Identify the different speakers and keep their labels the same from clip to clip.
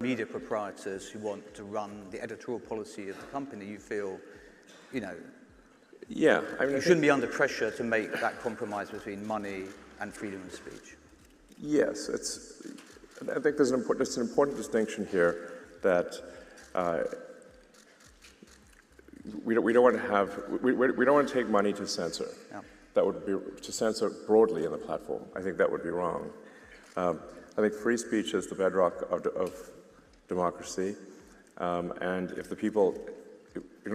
Speaker 1: media proprietors who want to run the editorial policy of the company, you feel, you know,
Speaker 2: yeah, I mean,
Speaker 1: you shouldn't be under pressure to make that compromise between money and freedom of speech.
Speaker 2: Yes, I think there's an important distinction here that we don't want to have, we don't want to take money to censor.
Speaker 1: Yeah.
Speaker 2: That would be to censor broadly in the platform. I think that would be wrong. I think free speech is the bedrock of democracy, and if the people,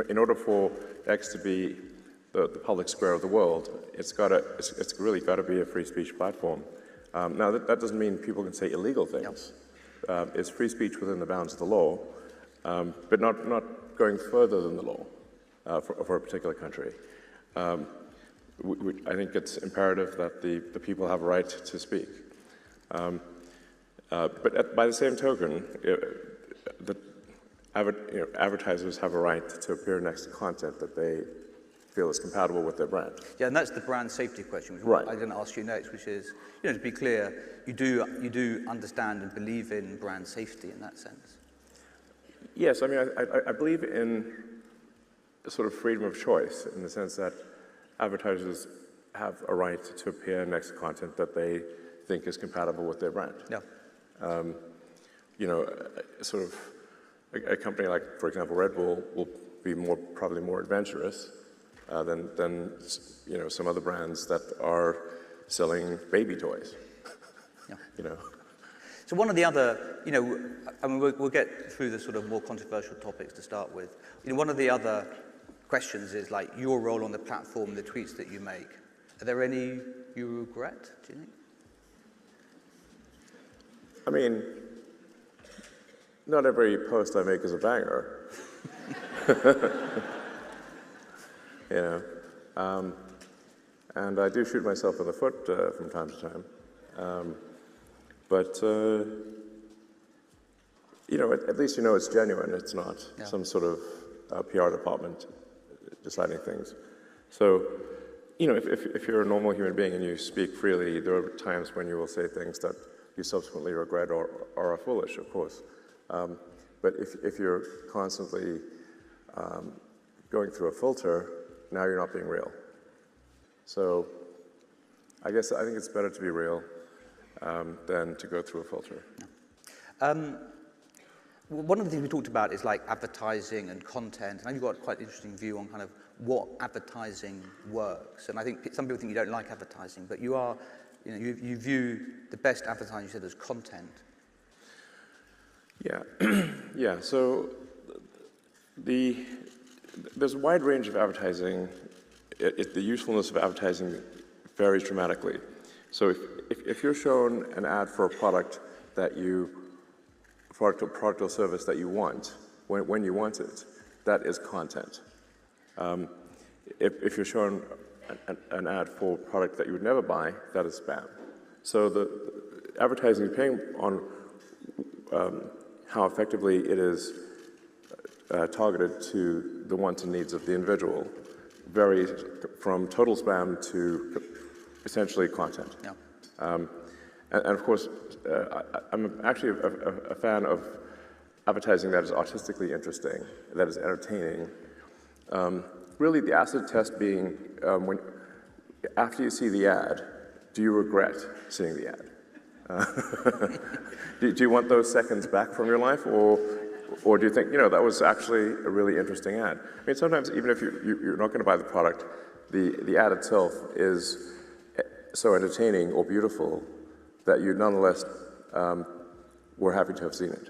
Speaker 2: in order for X to be the public square of the world, it's really got to be a free speech platform. Now that doesn't mean people can say illegal things. Yep. It's free speech within the bounds of the law, but not going further than the law for a particular country. I think it's imperative that the people have a right to speak. But by the same token, advertisers have a right to appear next to content that they feel is compatible with their brand.
Speaker 1: Yeah, and that's the brand safety question, which
Speaker 2: right.
Speaker 1: I'm going to ask you next, which is, to be clear, you do understand and believe in brand safety in that sense.
Speaker 2: Yes, I mean, I believe in a sort of freedom of choice in the sense that advertisers have a right to appear next to content that they think is compatible with their brand.
Speaker 1: Yeah.
Speaker 2: Sort of a company like, for example, Red Bull will be probably more adventurous than some other brands that are selling baby toys.
Speaker 1: Yeah. So one of the other, I mean, we'll get through the sort of more controversial topics to start with. One of the other questions is like your role on the platform, the tweets that you make. Are there any you regret, do you think?
Speaker 2: I mean, not every post I make is a banger. And I do shoot myself in the foot from time to time. But at least it's genuine. It's not some sort of PR department deciding things. So, if you're a normal human being and you speak freely, there are times when you will say things that you subsequently regret or are foolish, of course. But if you're constantly going through a filter, now you're not being real. So I think it's better to be real than to go through a filter.
Speaker 1: One of the things we talked about is like advertising and content, and you've got quite an interesting view on kind of what advertising works. And I think some people think you don't like advertising, but you are, you view the best advertising, you said, as content.
Speaker 2: Yeah, yeah. So there's a wide range of advertising. The usefulness of advertising varies dramatically. So if you're shown an ad for a product product or service that you want, when you want it, that is content. If you're shown an ad for a product that you would never buy, that is spam. So the advertising, depending on how effectively it is targeted to the wants and needs of the individual, varies from total spam to essentially content.
Speaker 1: Yeah.
Speaker 2: And of course, I'm actually a fan of advertising that is artistically interesting, that is entertaining. Really, the acid test being after you see the ad, do you regret seeing the ad? Do you want those seconds back from your life, or do you think, that was actually a really interesting ad? I mean, sometimes even if you're not going to buy the product, the ad itself is so entertaining or beautiful that you nonetheless were happy to have seen it.